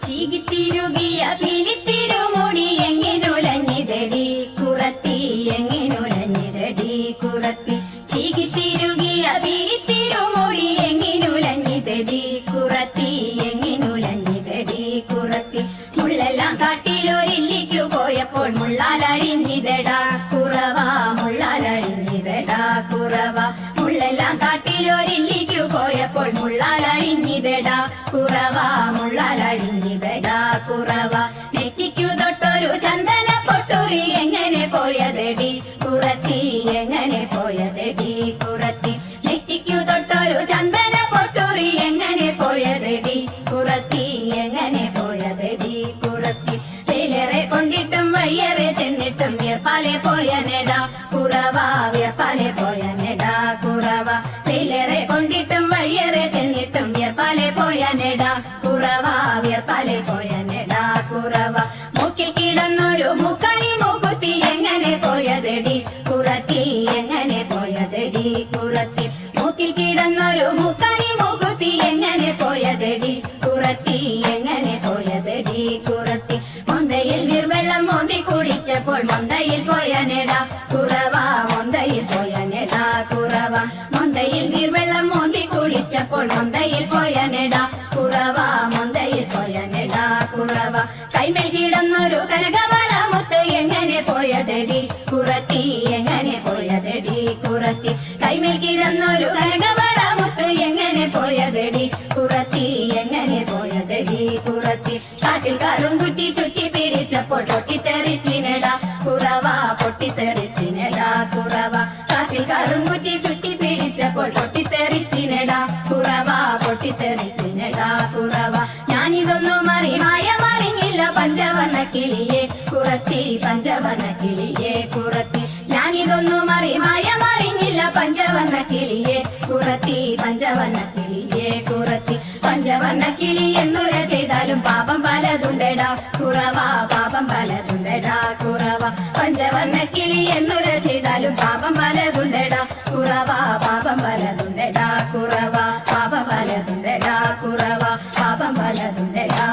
ചീകിത്തിരുകിയ പിലിത്തിരുമുടി എങ്ങിനുലഞ്ഞിതടി കുറത്തി എങ്ങിനുലഞ്ഞിതടി കുറത്തി ചീകിത്തിരുകിയ പിലിത്തിരുമുടി എങ്ങിനുലഞ്ഞിതടി കുറത്തി എങ്ങിനുലഞ്ഞിതടി കുറത്തി മുള്ളെല്ലാം കാട്ടിലൊരില്ലിക്കു പോയപ്പോൾ മുള്ളാലഴിഞ്ഞിതടാ കുറവ മുള്ളാലഴിഞ്ഞിതടാ കുറവ മുള്ളെല്ലാം കാട്ടിലൊരില്ലിക്കു പോയപ്പോൾ മുള്ളാലഴിഞ്ഞിതടാ കുറവ മുള്ളാലഴിഞ്ഞിതടാ കുറവ നെറ്റിക്കു തൊട്ടൊരു ചന്ദന പൊട്ടുറി എങ്ങനെ പോയതെടി കുറത്തി എങ്ങനെ പോയതെടി കുറത്തി നെറ്റിക്കു തൊട്ടൊരു ചന്ദന പൊട്ടുറി എങ്ങനെ പോയതെടി കുറത്തി എങ്ങനെ പോയതെടി കുറത്തി വേലേറെ കൊണ്ടിട്ടും വഴിയേറെ ചെന്നിട്ടും വിയർപ്പാലെ പോയ നെടാ കുറവ വിയർപ്പാലെ പോയ നെടാ കുറവ വേലേറെ കൊണ്ടിട്ടും വഴിയേറെ ചെന്നിട്ടും വിയർപ്പാലെ പോയ നെടാ കുറവ വിയർപ്പാലെ പോയ നെടാ കുറവ മൂക്കിൽ കിടന്നൊരു മൂക്കണി മൂക്കുത്തി എങ്ങനെ പോയതെടി കുറത്തി എങ്ങനെ പോയതെടി കുറത്തി മൂക്കിൽ കിടന്നൊരു മൂക്കണി മൂക്കുത്തി എങ്ങനെ പോയതെടി കുറത്തി എങ്ങനെ പോയതെടി കുറത്തി മൊന്തയിൽ നിർവെള്ളം മോന്തി കുടിച്ചപ്പോൾ മൊന്തയിൽ പോയ നെടാ കുറവ മൊന്തയിൽ പോയ നെടാ കുറവ മൊന്തയിൽ നിർവെള്ളം മോന്തി കുടിച്ചപ്പോൾ മൊന്തയിൽ പോയ നെടാ കുറവ മൊന്തയിൽ പോയ നെടാ കുറവ കൈമേൽ കിടന്നൊരു കനകവള മുത്ത് എങ്ങനെ പോയതെടി കുറത്തി എങ്ങനെ പോയതെടി കുറത്തി കൈമേൽ കിടന്നൊരു കനകവള മുത്ത് എങ്ങനെ പോയതെടി കുറത്തി എങ്ങനെ പോയതെടി കുറത്തി കാട്ടിൽ കറുങ്കുറ്റി ചുറ്റി പിടിച്ചപ്പോൾ പൊട്ടിത്തെറിച്ചിനടാ കുറവ പൊട്ടിത്തെറിച്ചിനടാ കുറവ കാട്ടിൽ കറുങ്കുറ്റി ചുറ്റി പിടിച്ചപ്പോൾ പൊട്ടിത്തെറിച്ചിനടാ കുറവ പൊട്ടിത്തെറിച്ചിനടാ കുറവ ഞാനിതൊന്നും മറിഞ്ഞില്ല പഞ്ചവർണ്ണ കിളിയെ കുറത്തി പഞ്ചവർണ്ണ കിളിയെ കുറത്തി ഞാനിതൊന്നും മറിഞ്ഞില്ല പഞ്ചവർണ്ണ കിളിയെ കുറത്തി പഞ്ചവർണ്ണ കിളിയെ കുറത്തി പഞ്ചവർണ്ണ കിളി എന്നുര ചെയ്താലും പാപം പലതുണ്ടടാ കുറവ പാപം പലതുണ്ടടാ കുറവ പഞ്ചവർണ്ണ കിളി എന്നുര ചെയ്താലും പാപം പലതുണ്ടടാ കുറവ പാപം പലതുണ്ടടാ കുറവ പാപം പലതുണ്ടടാ കുറവ പാപം പലതുണ്ടടാ